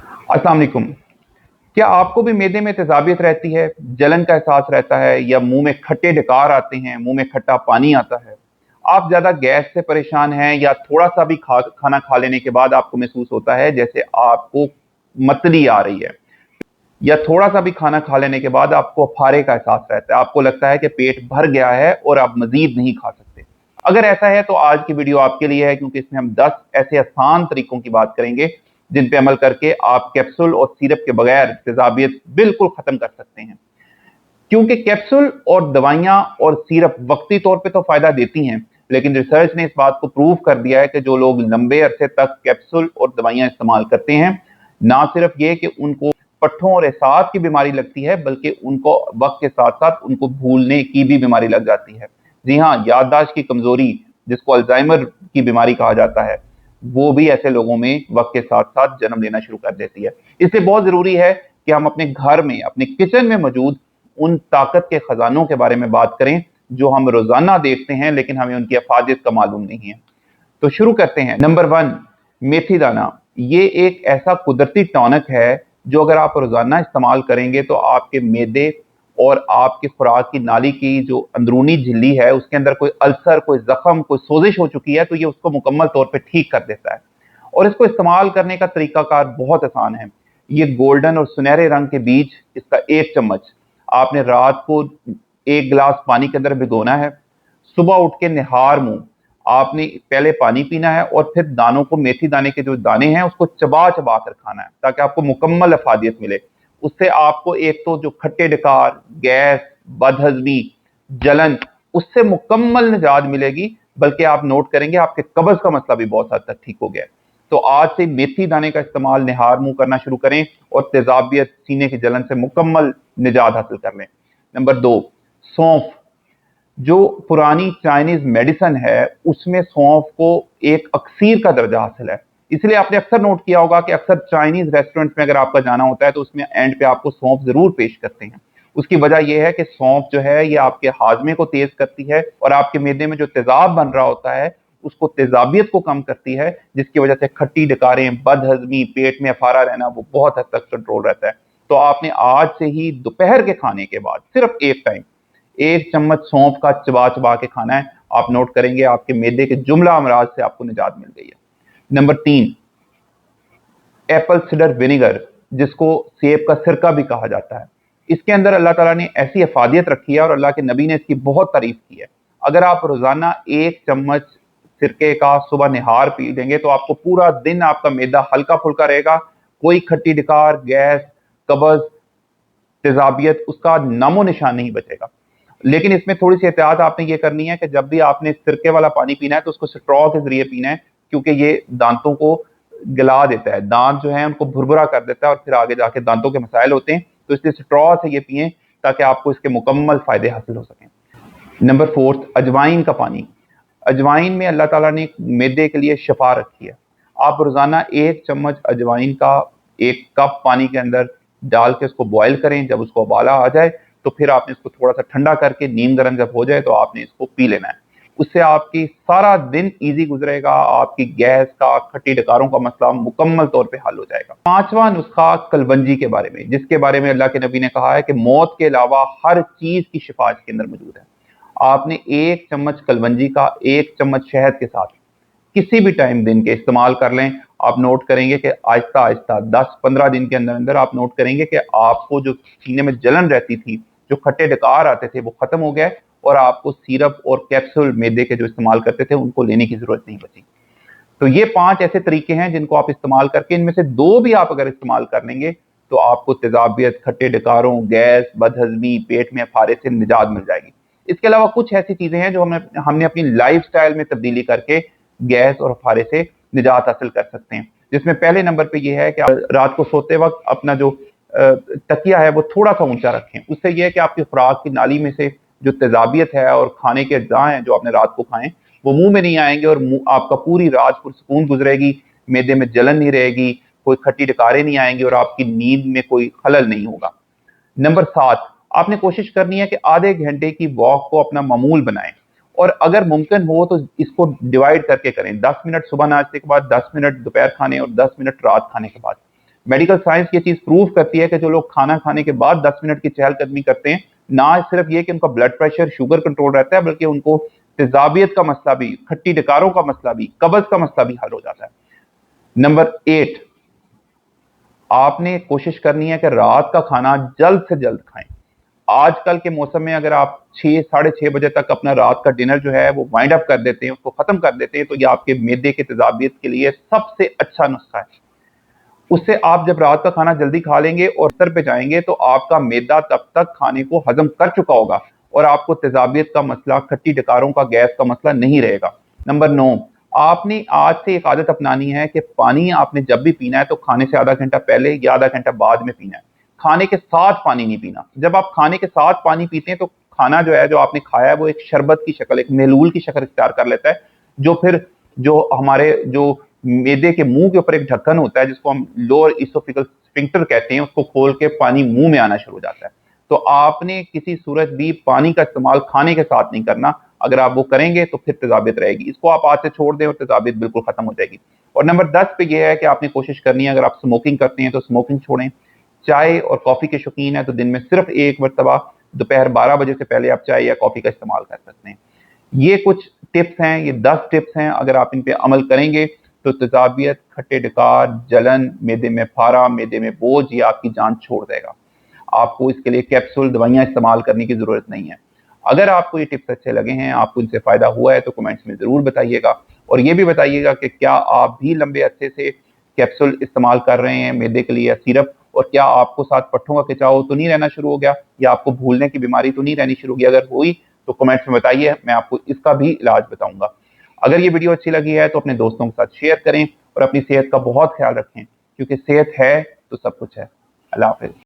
अस्सलाम वालेकुम। क्या आपको भी मैदे में तेजाबियत रहती है, जलन का एहसास रहता है या मुंह में खट्टे डकार आते हैं, मुंह में खट्टा पानी आता है? आप ज़्यादा गैस से परेशान हैं या थोड़ा सा भी खाना खा लेने के बाद आपको महसूस होता है जैसे आपको मतली आ रही है, या थोड़ा सा भी खाना खा लेने के बाद आपको अफारे का एहसास रहता है, आपको लगता है कि पेट भर गया है और आप मजीद नहीं खा सकते? अगर ऐसा है तो आज की वीडियो आपके लिए है, क्योंकि इसमें हम 10 ऐसे आसान तरीकों की बात करेंगे जिन पे अमल करके आप कैप्सूल और सिरप के बगैर तेजाबियत बिल्कुल खत्म कर सकते हैं। क्योंकि कैप्सूल और दवाइयां और सिरप वक्ती तौर पे तो फायदा देती हैं, लेकिन रिसर्च ने इस बात को प्रूव कर दिया है कि जो लोग लंबे अरसे तक कैप्सूल और दवाइयां इस्तेमाल करते हैं, ना सिर्फ ये कि उनको पट्ठों और एसाद की बीमारी लगती है, बल्कि उनको वक्त के साथ साथ उनको भूलने की भी बीमारी लग जाती है। जी हाँ, याददाश्त की कमजोरी, जिसको अल्जाइमर की बीमारी कहा जाता है, वो भी ऐसे लोगों में वक्त के साथ साथ जन्म लेना शुरू कर देती है। इसलिए बहुत जरूरी है कि हम अपने घर में, अपने किचन में मौजूद उन ताकत के खजानों के बारे में बात करें जो हम रोजाना देखते हैं, लेकिन हमें उनकी अफादियत का मालूम नहीं है। तो शुरू करते हैं। नंबर 1, मेथी दाना। ये एक ऐसा कुदरती टॉनिक है जो अगर आप रोजाना इस्तेमाल करेंगे तो आपके मैदे और आपकी खुराक की नाली की जो अंदरूनी झिल्ली है, उसके अंदर कोई अल्सर, कोई जख्म, कोई सोजिश हो चुकी है, तो ये उसको मुकम्मल तौर पे ठीक कर देता है। और इसको इस्तेमाल करने का तरीकाकार बहुत आसान है। ये गोल्डन और सुनहरे रंग के बीज, इसका 1 चम्मच आपने रात को 1 गिलास पानी के अंदर भिगोना है। सुबह उठ के निहार मुंह आपने पहले पानी पीना है और फिर दानों को, मेथी दाने के जो दाने हैं, उसको चबा चबा कर खाना है ताकि आपको मुकम्मल अफादियत मिले। उससे आपको एक तो जो खट्टे डकार, गैस, बदहजमी, जलन, उससे मुकम्मल निजात मिलेगी, बल्कि आप नोट करेंगे आपके कब्ज का मसला भी बहुत हद तक ठीक हो गया है। तो आज से मेथी दाने का इस्तेमाल निहार मुंह करना शुरू करें और तेजाबियत, सीने की जलन से मुकम्मल निजात हासिल कर लें। नंबर 2, सौंफ। जो पुरानी चाइनीज मेडिसिन है, उसमें सौंफ को एक अक्सीर का दर्जा हासिल है। इसलिए आपने अक्सर नोट किया होगा कि अक्सर चाइनीज रेस्टोरेंट में अगर आपका जाना होता है तो उसमें एंड पे आपको सौंफ जरूर पेश करते हैं। उसकी वजह यह है कि सौंफ जो है ये आपके हाजमे को तेज करती है और आपके मैदे में जो तेजाब बन रहा होता है उसको, तेजाबियत को कम करती है, जिसकी वजह से खट्टी डकारें, बदहजमी, पेट में अफारा रहना, वो बहुत हद तक कंट्रोल रहता है। तो आपने आज से ही दोपहर के खाने के बाद सिर्फ एक टाइम 1 चम्मच सौंफ का चबा चबा के खाना है। आप नोट करेंगे आपके मैदे के जुमला अमराज से आपको निजात मिल गई है। नंबर 3, एप्पल सिडर विनेगर, जिसको सेब का सिरका भी कहा जाता है। इसके अंदर अल्लाह ताला ने ऐसी अफादियत रखी है और अल्लाह के नबी ने इसकी बहुत तारीफ की है। अगर आप रोजाना 1 चम्मच सिरके का सुबह निहार पी लेंगे तो आपको पूरा दिन आपका मैदा हल्का फुल्का रहेगा, कोई खट्टी डकार, गैस, कब्ज, तेजाबियत, उसका नामो निशान नहीं बचेगा। लेकिन इसमें थोड़ी सी एहतियात आपने ये करनी है कि जब भी आपने सिरके वाला पानी पीना है तो उसको स्ट्रॉ के जरिए पीना है, क्योंकि ये दांतों को गला देता है, दांत जो है उनको भुरभुरा कर देता है और फिर आगे जाके दांतों के मसाइल होते हैं। तो इसलिए स्ट्रॉ से ये पिए ताकि आपको इसके मुकम्मल फायदे हासिल हो सकें। नंबर 4, अजवाइन का पानी। अजवाइन में अल्लाह ताला ने मैदे के लिए शफा रखी है। आप रोजाना 1 चम्मच अजवाइन का 1 कप पानी के अंदर डाल के उसको बॉयल करें। जब उसको उबाला आ जाए तो फिर आपने इसको थोड़ा सा ठंडा करके, नीम गर्म जब हो जाए तो आपने इसको पी लेना है। उससे आपकी सारा दिन इजी गुजरेगा, आपकी गैस का, खट्टी डकारों का मसला मुकम्मल तौर पे हल हो जाएगा। 5वां नुस्खा कलवंजी के बारे में, जिसके बारे में अल्लाह के नबी ने कहा है कि मौत के अलावा हर चीज की शिफा इसके अंदर मौजूद है। आपने 1 चम्मच कलवंजी का 1 चम्मच शहद के साथ किसी भी टाइम दिन के इस्तेमाल कर लें। आप नोट करेंगे कि आहिस्ता आहिस्ता 10-15 दिन के अंदर अंदर आप नोट करेंगे कि आपको जो सीने में जलन रहती थी, जो खट्टे डकार आते थे, वो खत्म हो गए और आपको सिरप और कैप्सूल मैदे के जो इस्तेमाल करते थे उनको लेने की जरूरत नहीं बची। तो ये 5 ऐसे तरीके हैं जिनको आप इस्तेमाल करके, इनमें से 2 भी आप अगर इस्तेमाल कर लेंगे तो आपको तेजाबियत, खट्टे डकारों, गैस, बदहजमी, पेट में अफारे से निजात मिल जाएगी। इसके अलावा कुछ ऐसी चीजें हैं जो हमने अपनी लाइफ स्टाइल में तब्दीली करके गैस और अफारे से निजात हासिल कर सकते हैं। जिसमें पहले नंबर पे यह है कि आप रात को सोते वक्त अपना जो तकिया है वो थोड़ा सा ऊंचा रखें। उससे यह है कि आपकी खुराक की नाली में से जो तेजाबियत है और खाने के अज्जा हैं जो आपने रात को खाएं, वो मुंह में नहीं आएंगे और आपका पूरी रात पुरसकून गुजरेगी, मैदे में जलन नहीं रहेगी, कोई खट्टी डकारें नहीं आएंगी और आपकी नींद में कोई खलल नहीं होगा। नंबर 7, आपने कोशिश करनी है कि आधे घंटे की वॉक को अपना मामूल बनाएं और अगर मुमकिन हो तो इसको डिवाइड करके करें। 10 मिनट सुबह नाश्ते के बाद, 10 मिनट दोपहर खाने और 10 मिनट रात खाने के बाद। मेडिकल साइंस ये चीज प्रूव करती है कि जो लोग खाना खाने के बाद 10 मिनट की चहलकदमी करते हैं, ना सिर्फ ये कि उनका ब्लड प्रेशर, शुगर कंट्रोल रहता है, बल्कि उनको तेजाबियत का मसला भी, खट्टी डकारों का मसला भी, कब्ज का मसला भी हल हो जाता है। नंबर 8, आपने कोशिश करनी है कि रात का खाना जल्द से जल्द खाएं। आजकल के मौसम में अगर आप 6 साढ़े 6 बजे तक अपना रात का डिनर जो है वो वाइंड अप कर देते हैं, उसको खत्म कर देते हैं, तो ये आपके मैदे के तेजाबियत के लिए सबसे अच्छा नुस्खा है। उससे आप जब रात का खाना जल्दी खा लेंगे और बिस्तर पे जाएंगे तो आपका मैदा तब तक खाने को हजम कर चुका होगा और आपको तेजाबियत का मसला, खट्टी डकारों का, गैस का मसला नहीं रहेगा। नंबर 9, आपने आज से एक आदत अपनानी है कि पानी आपने जब भी पीना है तो खाने से आधा घंटा पहले या आधा घंटा बाद में पीना है। खाने के साथ पानी नहीं पीना। जब आप खाने के साथ पानी पीते हैं तो खाना जो है, जो आपने खाया है, वो एक शरबत की शक्ल, एक महलूल की शक्ल इख्तियार कर लेता है, जो फिर जो हमारे जो मैदे के मुंह के ऊपर एक ढक्कन होता है जिसको हम लोअर इसोफिकल स्फिंक्टर कहते हैं, उसको खोल के पानी मुंह में आना शुरू हो जाता है। तो आपने किसी सूरत भी पानी का इस्तेमाल खाने के साथ नहीं करना। अगर आप वो करेंगे तो फिर तेजाबियत रहेगी। इसको आप आज से छोड़ दें और तेजाबियत बिल्कुल खत्म हो जाएगी। और नंबर 10 पे यह है कि आपने कोशिश करनी है, अगर आप स्मोकिंग करते हैं तो स्मोकिंग छोड़ें। चाय और कॉफी के शौकीन है तो दिन में सिर्फ एक मरतबा दोपहर 12 बजे से पहले आप चाय या कॉफी का इस्तेमाल कर सकते हैं। ये कुछ टिप्स हैं, ये 10 टिप्स हैं। अगर आप इन पे अमल करेंगे तो तेजाबियत, खट्टे डकार, जलन, मैदे में फारा, मैदे में बोझ, ये आपकी जान छोड़ देगा। आपको इसके लिए कैप्सूल, दवाइयां इस्तेमाल करने की जरूरत नहीं है। अगर आपको ये टिप्स अच्छे लगे हैं, आपको इनसे फायदा हुआ है, तो कमेंट्स में जरूर बताइएगा। और ये भी बताइएगा कि क्या आप भी लंबे अरसे से कैप्सूल इस्तेमाल कर रहे हैं मैदे के लिए या सिरप, और क्या आपको साथ पट्टों का खिंचाव तो नहीं रहना शुरू हो गया, या आपको भूलने की बीमारी तो नहीं रहनी शुरू हो गई। अगर हुई तो कमेंट्स में बताइए, मैं आपको इसका भी इलाज बताऊंगा। अगर ये वीडियो अच्छी लगी है तो अपने दोस्तों के साथ शेयर करें और अपनी सेहत का बहुत ख्याल रखें, क्योंकि सेहत है तो सब कुछ है। अल्लाह हाफिज।